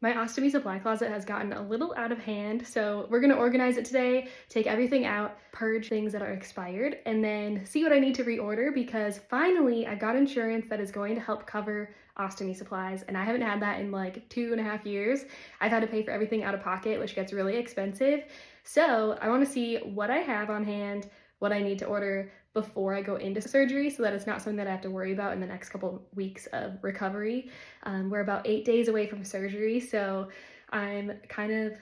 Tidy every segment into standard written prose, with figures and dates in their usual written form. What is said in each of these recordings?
My ostomy supply closet has gotten a little out of hand, so we're gonna organize it today, take everything out, purge things that are expired, and then see what I need to reorder because finally I got insurance that is going to help cover ostomy supplies, and I haven't had that in like 2.5 years. I've had to pay for everything out of pocket, which gets really expensive. So I wanna see what I have on hand, what I need to order before I go into surgery so that it's not something that I have to worry about in the next couple weeks of recovery. We're about 8 days away from surgery, so I'm kind of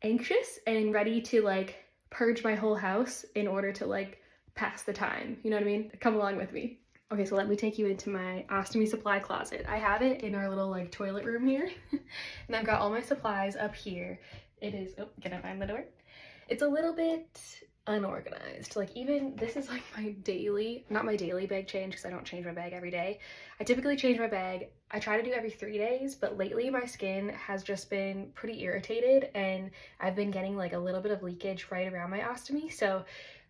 anxious and ready to like purge my whole house in order to like pass the time. You know what I mean? Come along with me. Okay, so let me take you into my ostomy supply closet. I have it in our little like toilet room here, and I've got all my supplies up here. It is, oh, can I find the door? It's a little bit unorganized. Like even this is like my daily, not my daily bag change because I don't change my bag every day. I typically change my bag. I try to do every 3 days, but lately my skin has just been pretty irritated and I've been getting like a little bit of leakage right around my ostomy,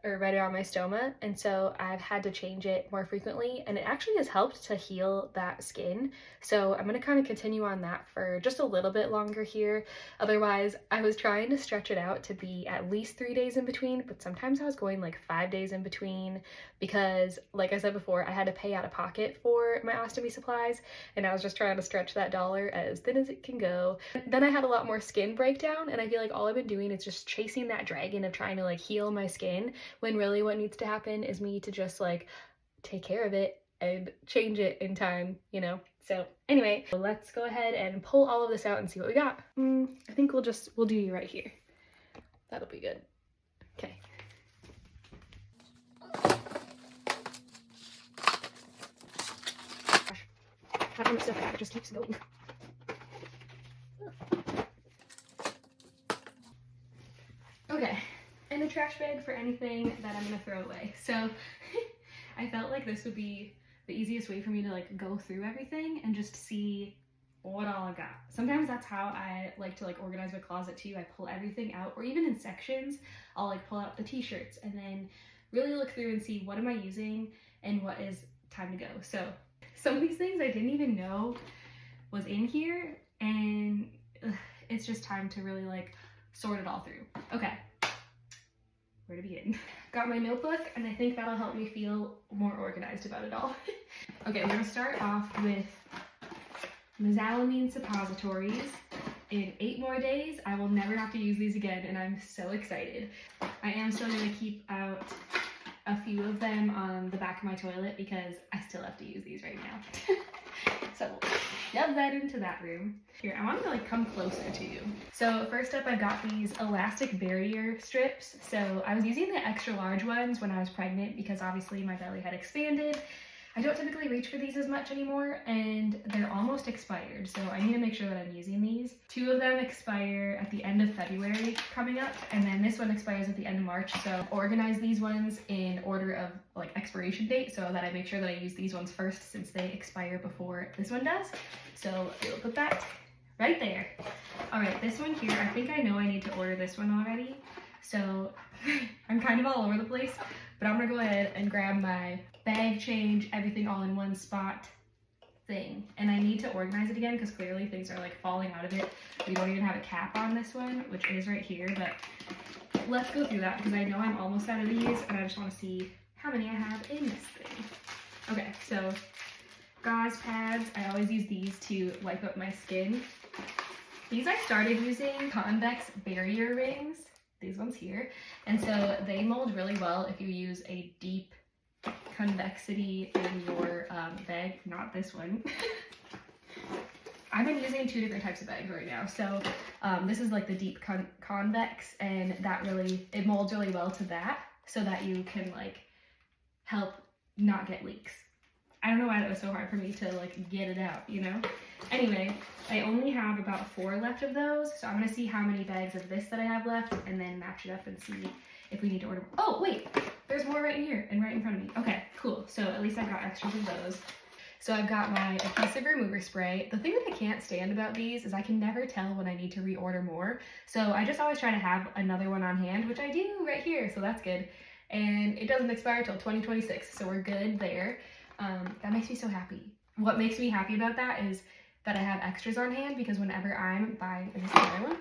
or right around my stoma, and so I've had to change it more frequently, and it actually has helped to heal that skin. So I'm gonna kind of continue on that for just a little bit longer here. Otherwise, I was trying to stretch it out to be at least 3 days in between, but sometimes I was going like 5 days in between because, like I said before, I had to pay out of pocket for my ostomy supplies, and I was just trying to stretch that dollar as thin as it can go. Then I had a lot more skin breakdown, and I feel like all I've been doing is just chasing that dragon of trying to like heal my skin, when really what needs to happen is me to just like take care of it and change it in time, you know? So anyway, let's go ahead and pull all of this out and see what we got. I think we'll do you right here. That'll be good. Okay. Gosh, that one stuff back just keeps going. Okay, and a trash bag for anything that I'm gonna throw away. So I felt like this would be the easiest way for me to like go through everything and just see what all I got. Sometimes that's how I like to like organize my closet too. I pull everything out, or even in sections, I'll like pull out the t-shirts and then really look through and see what am I using and what is time to go. So some of these things I didn't even know was in here, and it's just time to really like sort it all through. Okay, where to begin? Got my notebook, and I think that'll help me feel more organized about it all. Okay, we're gonna start off with mesalamine suppositories. In 8 more days, I will never have to use these again, and I'm so excited. I am still gonna keep out a few of them on the back of my toilet because I still have to use these right now. So shove that into that room. Here, I want to like come closer to you. So first up, I've got these elastic barrier strips. So I was using the extra large ones when I was pregnant because obviously my belly had expanded. I don't typically reach for these as much anymore, and they're almost expired, so I need to make sure that I'm using these. 2 of them expire at the end of February coming up, and then this one expires at the end of March, so organize these ones in order of like expiration date so that I make sure that I use these ones first since they expire before this one does. So we'll put that right there. All right, this one here, I think I know I need to order this one already, so I'm kind of all over the place, but I'm gonna go ahead and grab my bag change, everything all in one spot thing. And I need to organize it again because clearly things are like falling out of it. We don't even have a cap on this one, which is right here, but let's go through that because I know I'm almost out of these and I just want to see how many I have in this thing. Okay, so gauze pads, I always use these to wipe up my skin. These I started using convex barrier rings, these ones here, and so they mold really well if you use a deep convexity in your bag, not this one. I've been using 2 different types of bags right now. So this is like the deep convex, and that really, it molds really well to that so that you can like help not get leaks. I don't know why that was so hard for me to like get it out, you know? Anyway, I only have about 4 left of those, so I'm gonna see how many bags of this that I have left and then match it up and see if we need to order. Oh, wait, there's more right here and right in front of me. Okay, cool. So at least I've got extras of those. So I've got my adhesive remover spray. The thing that I can't stand about these is I can never tell when I need to reorder more. So I just always try to have another one on hand, which I do right here, so that's good. And it doesn't expire till 2026, so we're good there. That makes me so happy. What makes me happy about that is that I have extras on hand, because whenever I'm buying, is this another one?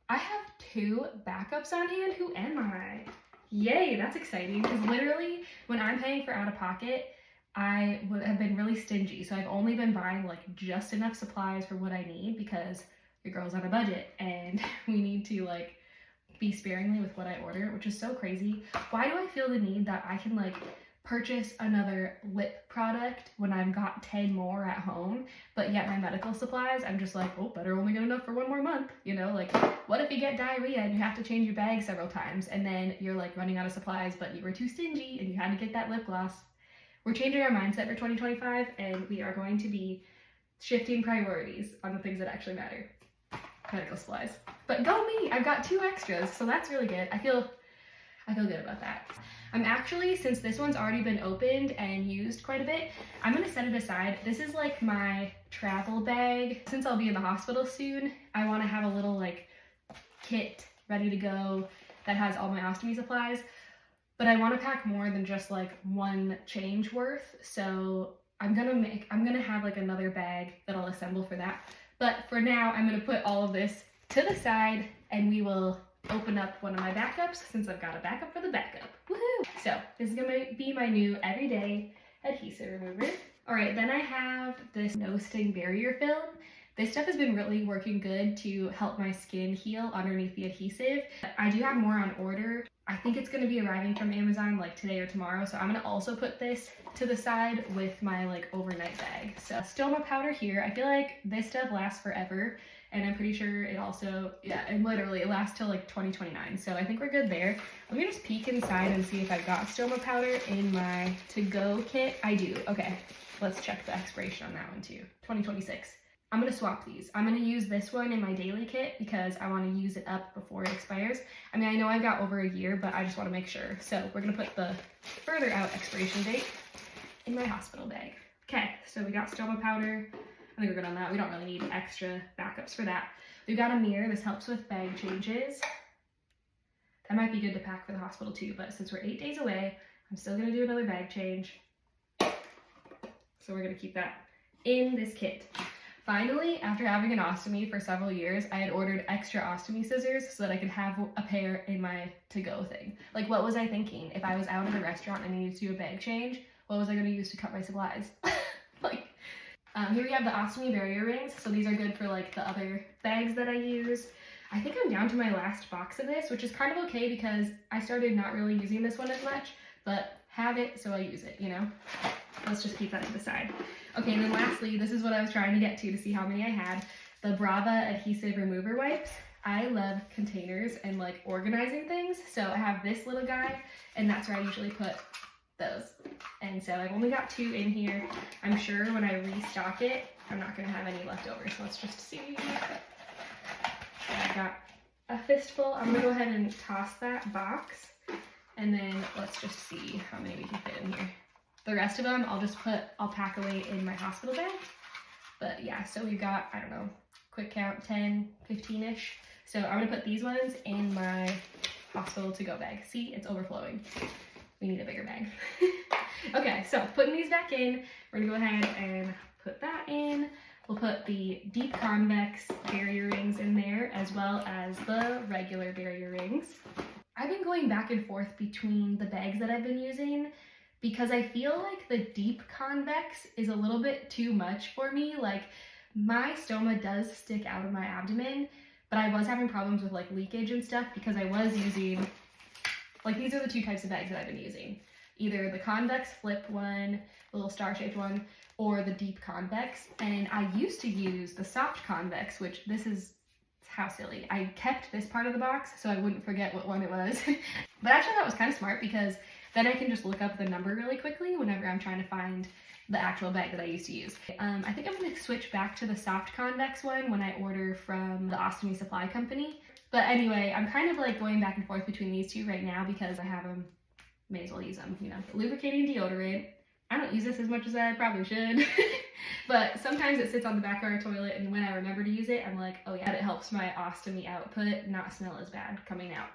I have 2 backups on hand. Who am I? Yay, that's exciting, because literally when I'm paying for out of pocket, I would have been really stingy. So I've only been buying like just enough supplies for what I need, because your girl's on a budget and we need to like be sparingly with what I order, which is so crazy. Why do I feel the need that I can like purchase another lip product when I've got 10 more at home, but yet my medical supplies, I'm just like, oh, better only get enough for 1 more month, you know? Like, what if you get diarrhea and you have to change your bag several times, and then you're like running out of supplies, but you were too stingy and you had to get that lip gloss? We're changing our mindset for 2025, and we are going to be shifting priorities on the things that actually matter. Medical supplies. But go me! I've got 2 extras, so that's really good. I feel good about that. I'm actually, since this one's already been opened and used quite a bit, I'm gonna set it aside. This is like my travel bag. Since I'll be in the hospital soon, I wanna have a little like kit ready to go that has all my ostomy supplies, but I wanna pack more than just like 1 change worth. So I'm gonna have like another bag that I'll assemble for that. But for now, I'm gonna put all of this to the side and we will open up one of my backups, since I've got a backup for the backup. Woohoo! So this is gonna be my new everyday adhesive remover. All right, then I have this no sting barrier film. This stuff has been really working good to help my skin heal underneath the adhesive. I do have more on order. I think it's gonna be arriving from Amazon like today or tomorrow, so I'm gonna also put this to the side with my like overnight bag. So stoma powder here. I feel like this stuff lasts forever, and I'm pretty sure it also, yeah, and literally it lasts till like 2029. So I think we're good there. Let me just peek inside and see if I've got stoma powder in my to-go kit. I do. Okay, let's check the expiration on that one too. 2026. I'm gonna swap these. I'm gonna use this one in my daily kit because I wanna use it up before it expires. I mean, I know I've got over a year, but I just wanna make sure. So we're gonna put the further out expiration date in my hospital bag. Okay, so we got stoma powder. I think we're good on that. We don't really need extra backups for that. We've got a mirror. This helps with bag changes. That might be good to pack for the hospital too, but since we're 8 days away, I'm still gonna do another bag change. So we're gonna keep that in this kit. Finally, after having an ostomy for several years, I had ordered extra ostomy scissors so that I could have a pair in my to-go thing. Like, what was I thinking? If I was out at a restaurant and I needed to do a bag change, what was I gonna use to cut my supplies? Like, here we have the ostomy barrier rings. So these are good for like the other bags that I use. I think I'm down to my last box of this, which is kind of okay because I started not really using this one as much, but have it so I use it, you know? Let's just keep that to the side. Okay, and then lastly, this is what I was trying to get to see how many I had. The Brava adhesive remover wipes. I love containers and like organizing things. So I have this little guy, and that's where I usually put those. And so I've only got 2 in here. I'm sure when I restock it, I'm not gonna have any left over. So let's just see. I've got a fistful. I'm gonna go ahead and toss that box. And then let's just see how many we can fit in here. The rest of them, I'll pack away in my hospital bag. But yeah, so we've got, I don't know, quick count, 10, 15-ish. So I'm gonna put these ones in my hospital to-go bag. See, it's overflowing. We need a bigger bag. Okay, so putting these back in, we're gonna go ahead and put that in. We'll put the deep convex barrier rings in there, as well as the regular barrier rings. I've been going back and forth between the bags that I've been using because I feel like the deep convex is a little bit too much for me. Like, my stoma does stick out of my abdomen, but I was having problems with like leakage and stuff because I was using, like, these are the 2 types of bags that I've been using. Either the convex flip one, the little star-shaped one, or the deep convex. And I used to use the soft convex, which this is how silly. I kept this part of the box so I wouldn't forget what one it was. But actually that was kind of smart because then I can just look up the number really quickly whenever I'm trying to find the actual bag that I used to use. I think I'm gonna switch back to the soft convex one when I order from the Ostomy Supply Company. But anyway, I'm kind of like going back and forth between these 2 right now because I have them, may as well use them, you know. Lubricating deodorant. I don't use this as much as I probably should, but sometimes it sits on the back of our toilet, and when I remember to use it, I'm like, oh yeah, it helps my ostomy output not smell as bad coming out.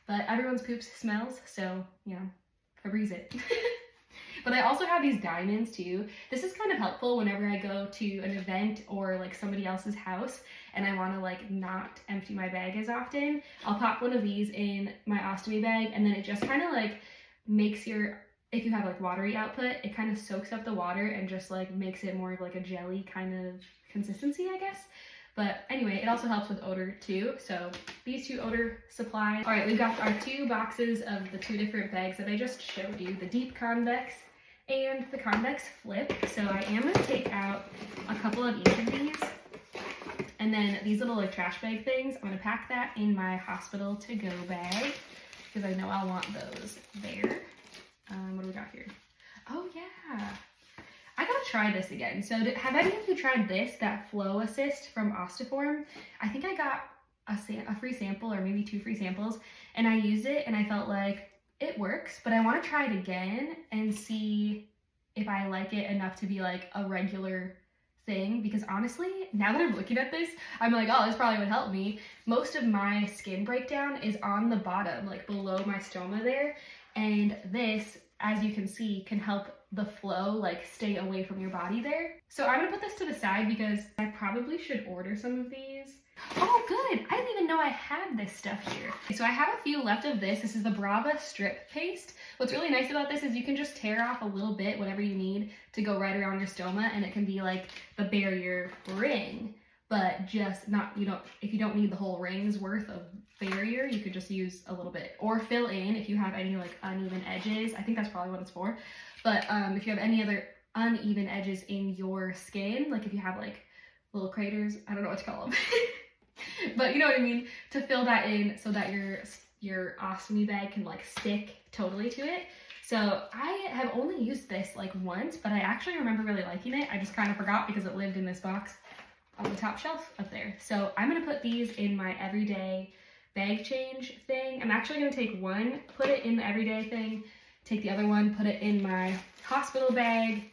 But everyone's poops smells, so, you know, Febreze it. But I also have these diamonds too. This is kind of helpful whenever I go to an event or like somebody else's house and I want to like not empty my bag as often. I'll pop one of these in my ostomy bag, and then it just kind of like makes your, if you have like watery output, it kind of soaks up the water and just like makes it more of like a jelly kind of consistency, I guess. But anyway, it also helps with odor too. So these 2 odor supplies. All right, we've got our 2 boxes of the 2 different bags that I just showed you, the deep convex and the convex flip. So I am gonna take out a couple of each of these. And then these little like trash bag things, I'm gonna pack that in my hospital to go bag because I know I'll want those there. What do we got here? Oh yeah. I gotta try this again. So have any of you tried this, that Flow Assist from Ostoform? I think I got a free sample or maybe 2 free samples, and I used it and I felt like it works, but I want to try it again and see if I like it enough to be like a regular thing, because honestly, now that I'm looking at this, I'm like, oh, this probably would help me. Most of my skin breakdown is on the bottom, like below my stoma there, and this, as you can see, can help the flow like stay away from your body there. So I'm gonna put this to the side because I probably should order some of these. Oh good, I didn't even know I had this stuff here. So I have a few left of this. This is the Brava strip paste. What's really nice about this is you can just tear off a little bit, whatever you need to go right around your stoma, and it can be like the barrier ring, but just not, you know, if you don't need the whole ring's worth of barrier, you could just use a little bit or fill in if you have any like uneven edges. I think that's probably what it's for. But if you have any other uneven edges in your skin, like if you have like little craters, I don't know what to call them, but you know what I mean, to fill that in so that your ostomy bag can like stick totally to it. So I have only used this like once, but I actually remember really liking it. I just kind of forgot because it lived in this box on the top shelf up there. So I'm gonna put these in my everyday bag change thing. I'm actually gonna take one, put it in the everyday thing, take the other one, put it in my hospital bag,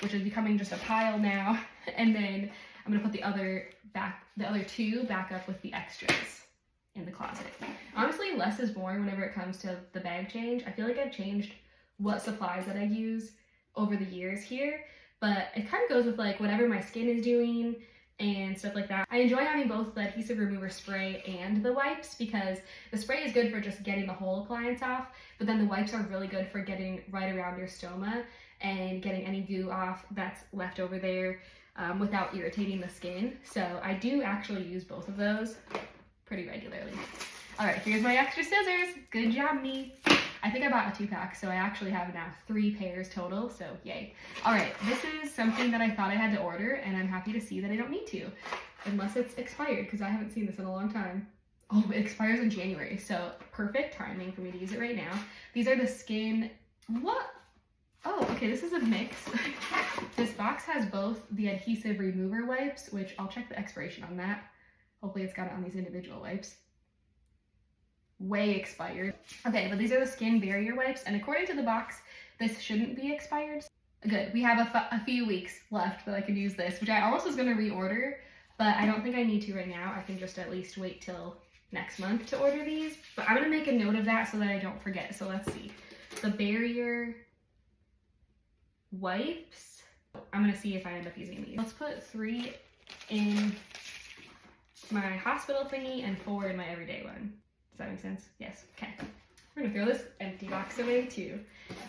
which is becoming just a pile now, and then I'm gonna put the other 2 back up with the extras in the closet. Honestly, less is more whenever it comes to the bag change. I feel like I've changed what supplies that I use over the years here, but it kind of goes with like whatever my skin is doing and stuff like that. I enjoy having both the adhesive remover spray and the wipes because the spray is good for just getting the whole appliance off, but then the wipes are really good for getting right around your stoma and getting any goo off that's left over there without irritating the skin. So I do actually use both of those pretty regularly. All right, here's my extra scissors. Good job, me. I think I bought a 2-pack, so I actually have now 3 pairs total, so yay. All right, this is something that I thought I had to order, and I'm happy to see that I don't need to, unless it's expired, because I haven't seen this in a long time. Oh, it expires in January, so perfect timing for me to use it right now. These are the skin, what? Oh, okay, this is a mix. This box has both the adhesive remover wipes, which I'll check the expiration on that. Hopefully it's got it on these individual wipes. Way expired. Okay, but these are the skin barrier wipes, and according to the box, this shouldn't be expired. Good, we have a few weeks left that I could use this, which I almost was gonna reorder, but I don't think I need to right now. I can just at least wait till next month to order these, but I'm gonna make a note of that so that I don't forget. So let's see, the barrier wipes, I'm gonna see if I end up using these. Let's put 3 in my hospital thingy and 4 in my everyday one. Does that make sense? Yes, okay. We're gonna throw this empty box away too.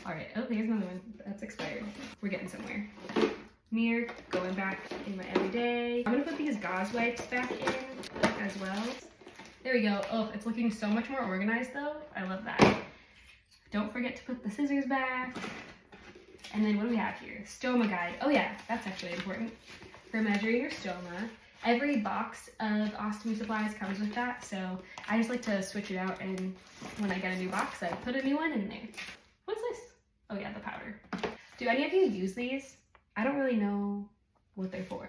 All right, oh, here's another one that's expired. We're getting somewhere. Mirror, going back in my everyday. I'm gonna put these gauze wipes back in as well. There we go. Oh, it's looking so much more organized though. I love that. Don't forget to put the scissors back. And then what do we have here? Stoma guide. Oh yeah, that's actually important for measuring your stoma. Every box of ostomy supplies comes with that, so I just like to switch it out, and when I get a new box, I put a new one in there. What's this? Oh yeah, the powder. Do any of you use these? I don't really know what they're for,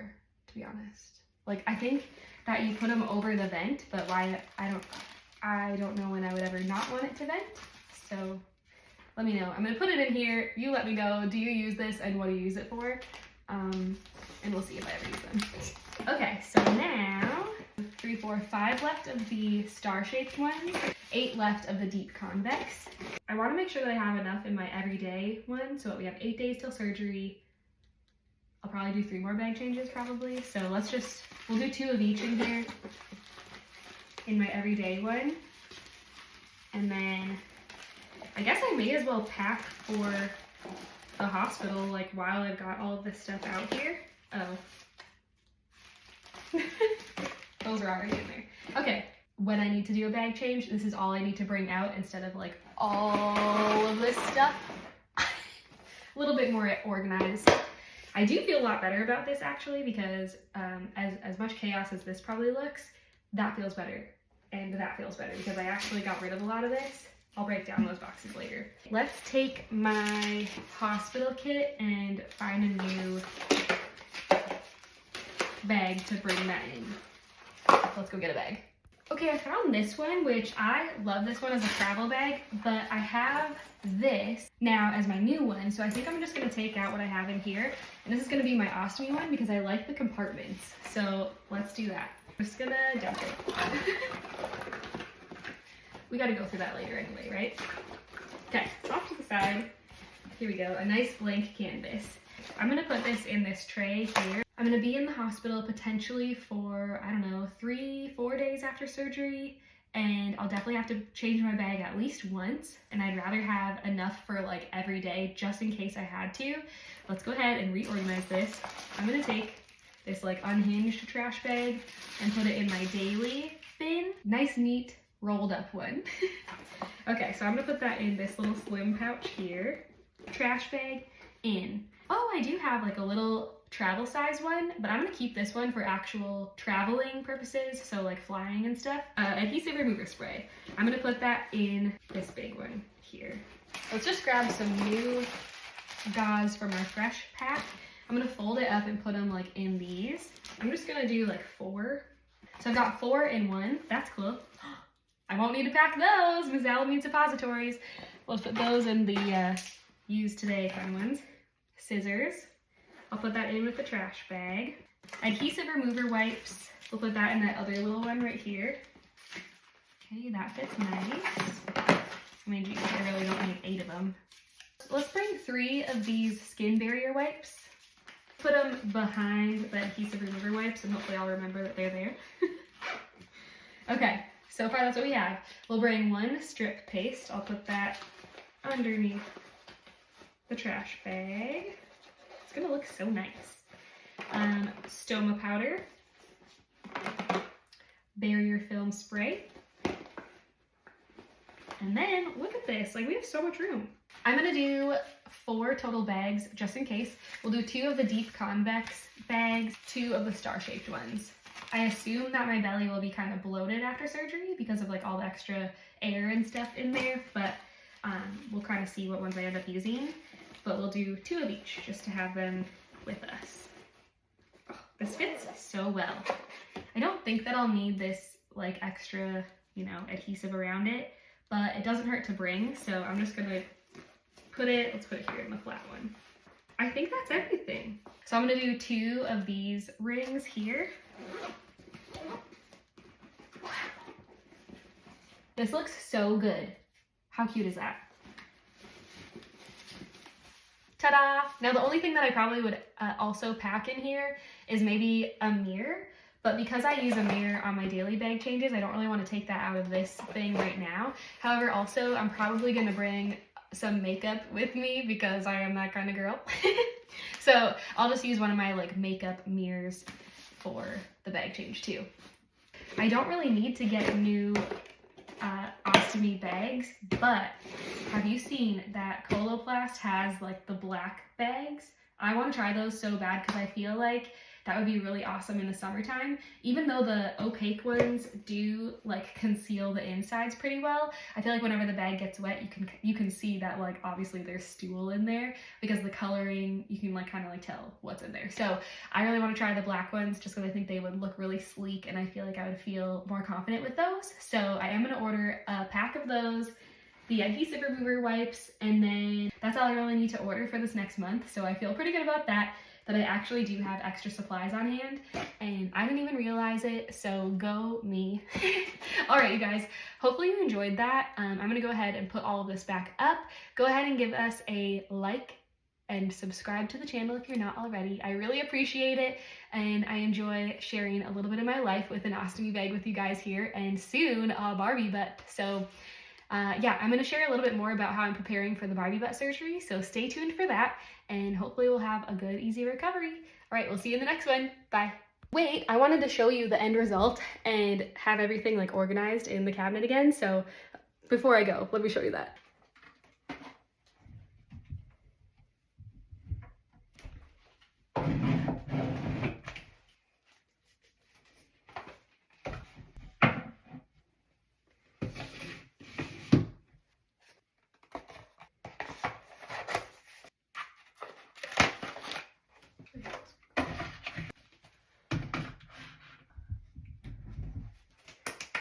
to be honest. Like, I think that you put them over the vent, but why, I don't know when I would ever not want it to vent, so let me know. I'm gonna put it in here. You let me know, do you use this and what do you use it for? And we'll see if I ever use them. Okay, so now 3, 4, 5 left of the star-shaped ones. 8 left of the deep convex. I want to make sure that I have enough in my everyday one. So we have 8 days till surgery. I'll probably do 3 more bag changes probably. So we'll do 2 of each in here in my everyday one. And then I guess I may as well pack for the hospital like while I've got all of this stuff out here. Oh. Those are already in there. Okay, when I need to do a bag change, this is all I need to bring out instead of like all of this stuff. A little bit more organized. I do feel a lot better about this actually because as much chaos as this probably looks, that feels better. And that feels better because I actually got rid of a lot of this. I'll break down those boxes later. Let's take my hospital kit and find a new bag to bring that in. Let's go get a bag. Okay, I found this one, which I love this one as a travel bag, but I have this now as my new one. So I think I'm just gonna take out what I have in here. And this is gonna be my ostomy one because I like the compartments. So let's do that. I'm just gonna dump it. We gotta go through that later anyway, right? Okay, it's off to the side. Here we go, a nice blank canvas. I'm gonna put this in this tray here. I'm gonna be in the hospital potentially for, I don't know, 3-4 days after surgery, and I'll definitely have to change my bag at least once, and I'd rather have enough for like every day just in case I had to. Let's go ahead and reorganize this. I'm gonna take this like unhinged trash bag and put it in my daily bin. Nice, neat, rolled up one. Okay, so I'm gonna put that in this little slim pouch here. Trash bag in. Oh, I do have like a little travel size one, but I'm gonna keep this one for actual traveling purposes, so like flying and stuff. Adhesive remover spray. I'm gonna put that in this big one here. Let's just grab some new gauze from our fresh pack. I'm gonna fold it up and put them like in these. I'm just gonna do like 4. So I've got 4 in one. That's cool. I won't need to pack those, Ms. Alamine suppositories. We'll put those in the use today kind of ones. Scissors. I'll put that in with the trash bag. Adhesive remover wipes. We'll put that in that other little one right here. Okay, that fits nice. I mean, geez, I really don't need 8 of them. Let's bring 3 of these skin barrier wipes. Put them behind the adhesive remover wipes and hopefully I'll remember that they're there. Okay, so far that's what we have. We'll bring 1 strip paste. I'll put that underneath the trash bag. It's gonna look so nice. Stoma powder. Barrier film spray. And then look at this, like we have so much room. I'm gonna do 4 total bags just in case. We'll do 2 of the deep convex bags, 2 of the star-shaped ones. I assume that my belly will be kind of bloated after surgery because of like all the extra air and stuff in there, but we'll kind of see what ones I end up using. But we'll do 2 of each just to have them with us. Oh, this fits so well. I don't think that I'll need this like extra, you know, adhesive around it, but it doesn't hurt to bring, so I'm just gonna let's put it here in the flat one. I think that's everything. So I'm gonna do 2 of these rings here. Wow. This looks so good. How cute is that? Ta-da! Now the only thing that I probably would also pack in here is maybe a mirror, but because I use a mirror on my daily bag changes, I don't really want to take that out of this thing right now. However, also I'm probably going to bring some makeup with me because I am that kind of girl. So I'll just use one of my like makeup mirrors for the bag change too. I don't really need to get new ostomy bags, but have you seen that Coloplast has like the black bags? I want to try those so bad because I feel like that would be really awesome in the summertime. Even though the opaque ones do like conceal the insides pretty well, I feel like whenever the bag gets wet, you can see that like obviously there's stool in there because the coloring, you can like kind of like tell what's in there. So I really want to try the black ones just because I think they would look really sleek and I feel like I would feel more confident with those. So I am going to order a pack of those, the adhesive remover wipes, and then that's all I really need to order for this next month. So I feel pretty good about that. that I actually do have extra supplies on hand, and I didn't even realize it, so go me. All right, you guys, hopefully you enjoyed that. I'm gonna go ahead and put all of this back up. Go ahead and give us a like and subscribe to the channel if you're not already. I really appreciate it, and I enjoy sharing a little bit of my life with an ostomy bag with you guys here, and soon a Barbie butt. So yeah, I'm gonna share a little bit more about how I'm preparing for the Barbie butt surgery, so stay tuned for that, and hopefully we'll have a good, easy recovery. All right, we'll see you in the next one. Bye. Wait, I wanted to show you the end result and have everything like organized in the cabinet again, so before I go, let me show you that.